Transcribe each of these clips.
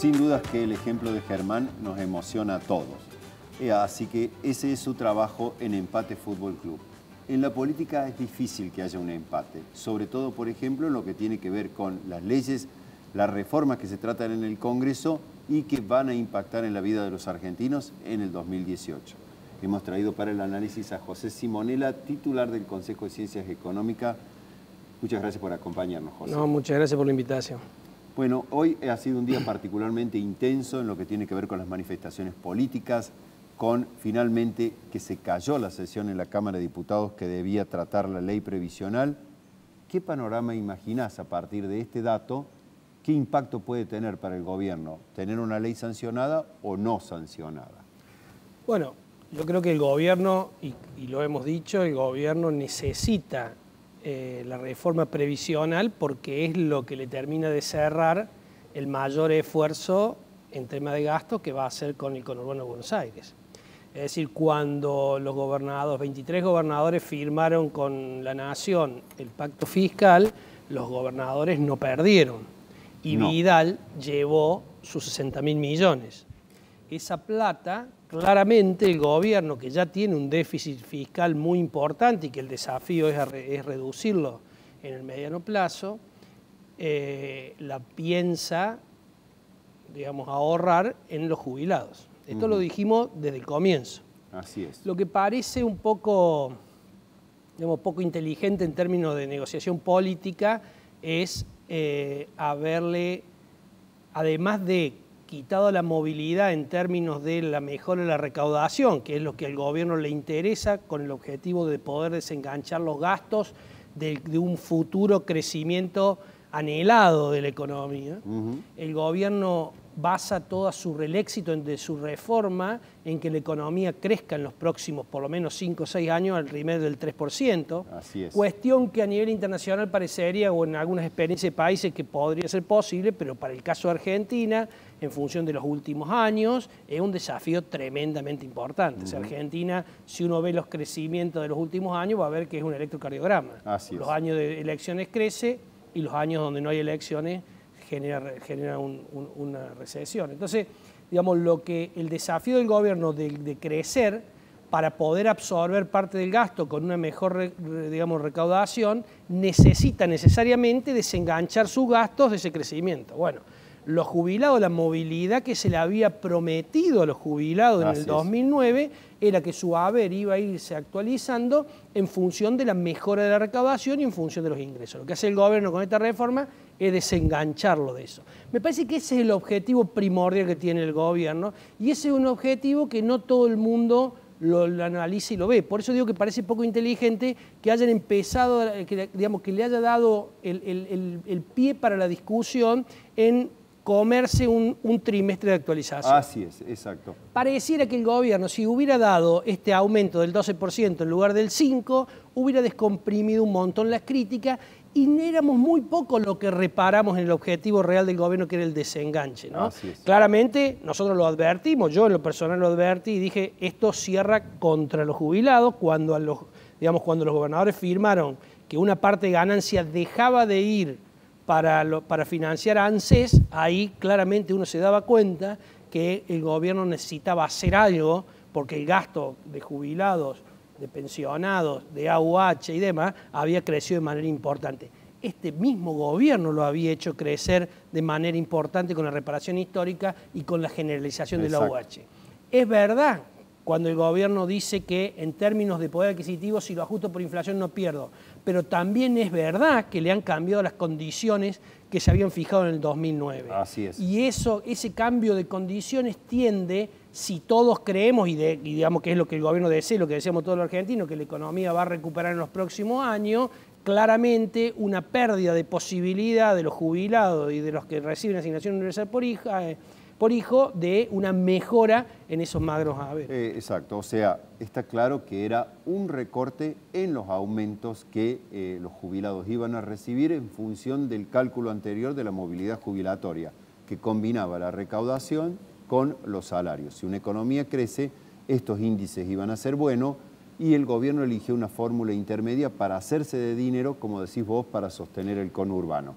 Sin dudas que el ejemplo de Germán nos emociona a todos. Así que ese es su trabajo en Empate Fútbol Club. En la política es difícil que haya un empate, sobre todo, por ejemplo, en lo que tiene que ver con las leyes, las reformas que se tratan en el Congreso y que van a impactar en la vida de los argentinos en el 2018. Hemos traído para el análisis a José Simonella, titular del Consejo de Ciencias Económicas. Muchas gracias por acompañarnos, José. No, muchas gracias por la invitación. Bueno, hoy ha sido un día particularmente intenso en lo que tiene que ver con las manifestaciones políticas, con finalmente que se cayó la sesión en la Cámara de Diputados que debía tratar la ley previsional. ¿Qué panorama imaginás a partir de este dato? ¿Qué impacto puede tener para el gobierno tener una ley sancionada o no sancionada? Bueno, yo creo que el gobierno, y lo hemos dicho, el gobierno necesita la reforma previsional porque es lo que le termina de cerrar el mayor esfuerzo en tema de gasto que va a hacer con el conurbano de Buenos Aires. Es decir, cuando los gobernadores, 23 gobernadores firmaron con la Nación el pacto fiscal, los gobernadores no perdieron y no. Vidal llevó sus 60.000 millones. Esa plata, claramente el gobierno, que ya tiene un déficit fiscal muy importante y que el desafío es reducirlo en el mediano plazo, la piensa, digamos, ahorrar en los jubilados. Esto lo dijimos desde el comienzo. Así es. Lo que parece un poco, digamos, poco inteligente en términos de negociación política es haberle, además de quitado la movilidad en términos de la mejora de la recaudación, que es lo que al gobierno le interesa con el objetivo de poder desenganchar los gastos de un futuro crecimiento anhelado de la economía. El gobierno basa todo el éxito de su reforma en que la economía crezca en los próximos por lo menos 5 o 6 años al ritmo del 3%. Así es. Cuestión que a nivel internacional parecería, o en algunas experiencias de países, que podría ser posible, pero para el caso de Argentina, en función de los últimos años, es un desafío tremendamente importante. O sea, Argentina, si uno ve los crecimientos de los últimos años, va a ver que es un electrocardiograma. Así es. Los años de elecciones crece y los años donde no hay elecciones genera una recesión. Entonces, digamos, el desafío del gobierno de crecer para poder absorber parte del gasto con una mejor, digamos, recaudación, necesita necesariamente desenganchar sus gastos de ese crecimiento. Bueno, los jubilados, la movilidad que se le había prometido a los jubilados en el 2009 era que su haber iba a irse actualizando en función de la mejora de la recaudación y en función de los ingresos. Lo que hace el gobierno con esta reforma es desengancharlo de eso. Me parece que ese es el objetivo primordial que tiene el gobierno y ese es un objetivo que no todo el mundo lo analiza y lo ve. Por eso digo que parece poco inteligente que hayan empezado, digamos, que le haya dado el pie para la discusión en comerse un trimestre de actualización. Así es, exacto. Pareciera que el gobierno, si hubiera dado este aumento del 12% en lugar del 5%, hubiera descomprimido un montón las críticas y éramos muy poco lo que reparamos en el objetivo real del gobierno, que era el desenganche, ¿no? Así es. Claramente nosotros lo advertimos, yo en lo personal lo advertí y dije, esto cierra contra los jubilados cuando los gobernadores firmaron que una parte de ganancia dejaba de ir para financiar a ANSES, ahí claramente uno se daba cuenta que el gobierno necesitaba hacer algo porque el gasto de jubilados, de pensionados, de AUH y demás había crecido de manera importante. Este mismo gobierno lo había hecho crecer de manera importante con la reparación histórica y con la generalización de la AUH. Es verdad cuando el gobierno dice que en términos de poder adquisitivo, si lo ajusto por inflación no pierdo, pero también es verdad que le han cambiado las condiciones que se habían fijado en el 2009. Así es. Y ese cambio de condiciones tiende, si todos creemos, y digamos que es lo que el gobierno desea, lo que deseamos todos los argentinos, que la economía va a recuperar en los próximos años, claramente una pérdida de posibilidad de los jubilados y de los que reciben asignación universal por hijo de una mejora en esos magros haberes. Exacto, o sea, está claro que era un recorte en los aumentos que los jubilados iban a recibir en función del cálculo anterior de la movilidad jubilatoria, que combinaba la recaudación con los salarios. Si una economía crece, estos índices iban a ser buenos y el gobierno eligió una fórmula intermedia para hacerse de dinero, como decís vos, para sostener el conurbano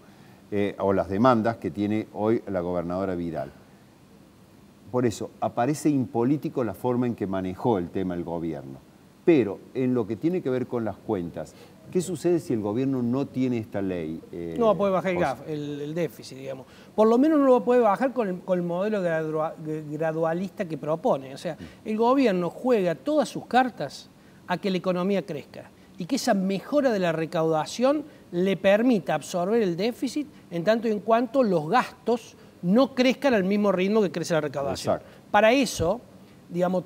o las demandas que tiene hoy la gobernadora Vidal. por eso, aparece impolítico la forma en que manejó el tema el gobierno. Pero en lo que tiene que ver con las cuentas, ¿qué sucede si el gobierno no tiene esta ley? No va a poder bajar el déficit, digamos. Por lo menos no lo puede bajar con el modelo gradualista que propone. O sea, el gobierno juega todas sus cartas a que la economía crezca y que esa mejora de la recaudación le permita absorber el déficit en tanto y en cuanto los gastos no crezcan al mismo ritmo que crece la recaudación. Exacto. Para eso, digamos,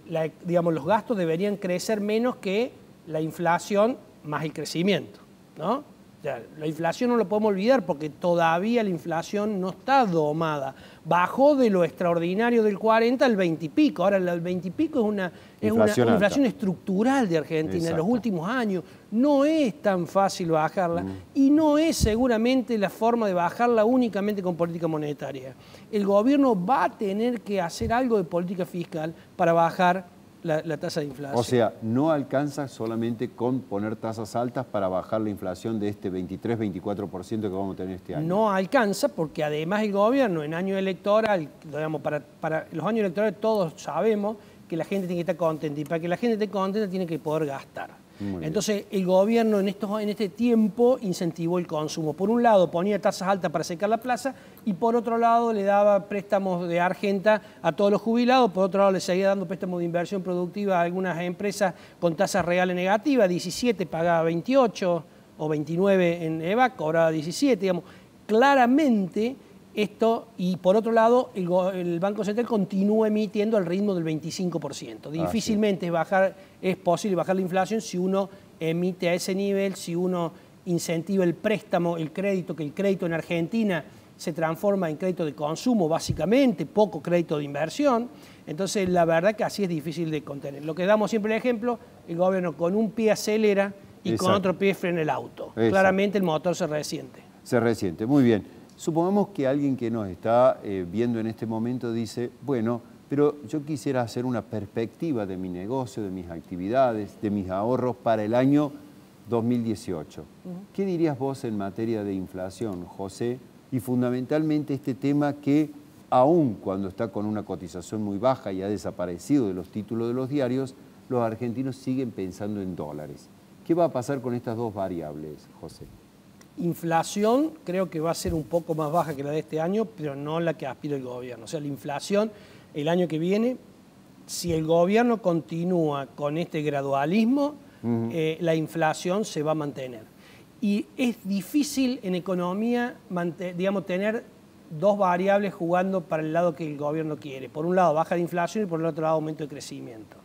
los gastos deberían crecer menos que la inflación más el crecimiento, ¿no? O sea, la inflación no lo podemos olvidar porque todavía la inflación no está domada. Bajó de lo extraordinario del 40 al 20 y pico. Ahora el 20 y pico es una inflación estructural de Argentina. Exacto. En los últimos años no es tan fácil bajarla y no es seguramente la forma de bajarla únicamente con política monetaria. El gobierno va a tener que hacer algo de política fiscal para bajar la tasa de inflación. O sea, no alcanza solamente con poner tasas altas para bajar la inflación de este 23-24% que vamos a tener este año. No alcanza porque además el gobierno en año electoral, digamos, para los años electorales todos sabemos que la gente tiene que estar contenta y para que la gente esté contenta tiene que poder gastar. Entonces el gobierno en este tiempo incentivó el consumo. Por un lado ponía tasas altas para secar la plaza y por otro lado le daba préstamos de Argenta a todos los jubilados, por otro lado le seguía dando préstamos de inversión productiva a algunas empresas con tasas reales negativas, 17 pagaba 28 o 29 en EVA, cobraba 17, digamos. Claramente esto, y por otro lado, el Banco Central continúa emitiendo al ritmo del 25%. Difícilmente es posible bajar la inflación si uno emite a ese nivel, si uno incentiva el préstamo, el crédito, que el crédito en Argentina se transforma en crédito de consumo, básicamente, poco crédito de inversión. Entonces, la verdad que así es difícil de contener. Lo que damos siempre el ejemplo, el gobierno con un pie acelera y con otro pie frena el auto. Claramente el motor se resiente. Se resiente, muy bien. Supongamos que alguien que nos está viendo en este momento dice, bueno, pero yo quisiera hacer una perspectiva de mi negocio, de mis actividades, de mis ahorros para el año 2018. ¿Qué dirías vos en materia de inflación, José? Y fundamentalmente este tema que, aun cuando está con una cotización muy baja y ha desaparecido de los títulos de los diarios, los argentinos siguen pensando en dólares. ¿Qué va a pasar con estas dos variables, José? Inflación creo que va a ser un poco más baja que la de este año, pero no la que aspira el gobierno. O sea, la inflación el año que viene, si el gobierno continúa con este gradualismo, la inflación se va a mantener. Y es difícil en economía, tener dos variables jugando para el lado que el gobierno quiere. Por un lado, baja de inflación y por el otro lado, aumento de crecimiento.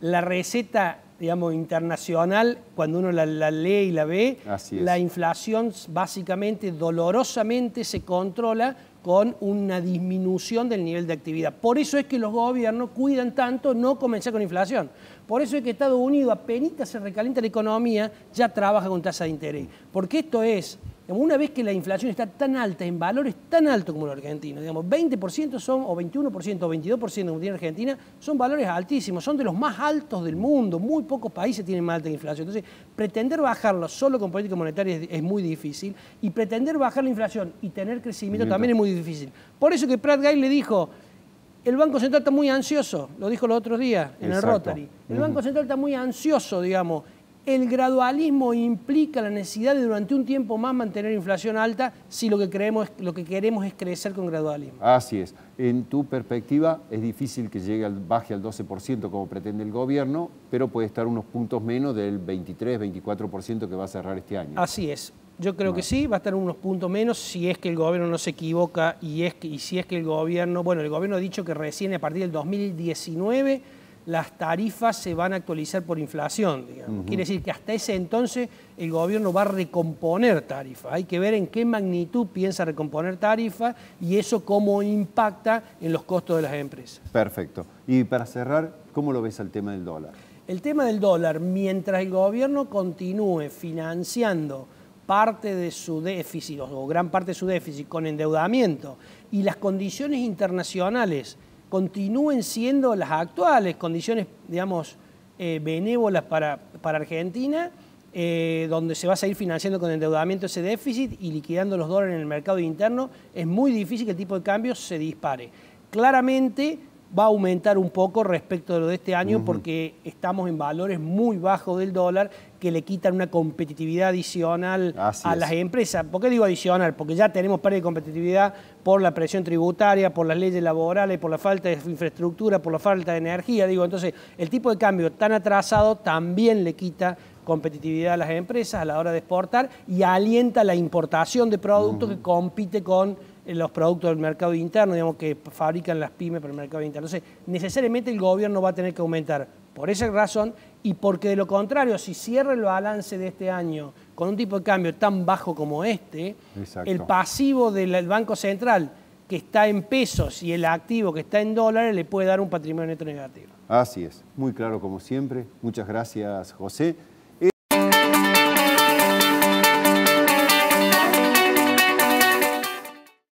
La receta, internacional, cuando uno la lee y la ve, la inflación básicamente, dolorosamente se controla con una disminución del nivel de actividad. Por eso es que los gobiernos cuidan tanto no comenzar con inflación. Por eso es que Estados Unidos, apenas se recalienta la economía, ya trabaja con tasa de interés. Porque esto es, una vez que la inflación está tan alta, en valores tan altos como la Argentina, 20% son, o 21% o 22% como tiene Argentina, son valores altísimos, son de los más altos del mundo. Muy pocos países tienen más alta inflación. Entonces, pretender bajarlo solo con política monetaria es muy difícil, y pretender bajar la inflación y tener crecimiento también es muy difícil. Por eso que Prat Gay le dijo, el Banco Central está muy ansioso, lo dijo los otros días en el Rotary. El Banco Central está muy ansioso, El gradualismo implica la necesidad de durante un tiempo más mantener inflación alta si lo que queremos es crecer con gradualismo. Así es. En tu perspectiva es difícil que baje al 12% como pretende el gobierno, pero puede estar unos puntos menos del 23-24% que va a cerrar este año. Así es. Yo creo que sí, va a estar unos puntos menos si es que el gobierno no se equivoca y si es que el gobierno ha dicho que recién a partir del 2019 las tarifas se van a actualizar por inflación, Quiere decir que hasta ese entonces el gobierno va a recomponer tarifas. Hay que ver en qué magnitud piensa recomponer tarifas y eso cómo impacta en los costos de las empresas. Perfecto. Y para cerrar, ¿cómo lo ves al tema del dólar? El tema del dólar, mientras el gobierno continúe financiando parte de su déficit o gran parte de su déficit con endeudamiento y las condiciones internacionales continúen siendo las actuales condiciones, benévolas para Argentina, donde se va a seguir financiando con endeudamiento ese déficit y liquidando los dólares en el mercado interno, es muy difícil que el tipo de cambio se dispare. claramente va a aumentar un poco respecto de lo de este año porque estamos en valores muy bajos del dólar que le quitan una competitividad adicional a las empresas. ¿Por qué digo adicional? Porque ya tenemos pérdida de competitividad por la presión tributaria, por las leyes laborales, por la falta de infraestructura, por la falta de energía. Entonces, el tipo de cambio tan atrasado también le quita competitividad a las empresas a la hora de exportar y alienta la importación de productos que compite con los productos del mercado interno, digamos, que fabrican las pymes para el mercado interno. Entonces, necesariamente el gobierno va a tener que aumentar por esa razón y porque de lo contrario, si cierra el balance de este año con un tipo de cambio tan bajo como este, el pasivo del Banco Central que está en pesos y el activo que está en dólares le puede dar un patrimonio neto negativo. Así es, muy claro como siempre. Muchas gracias, José.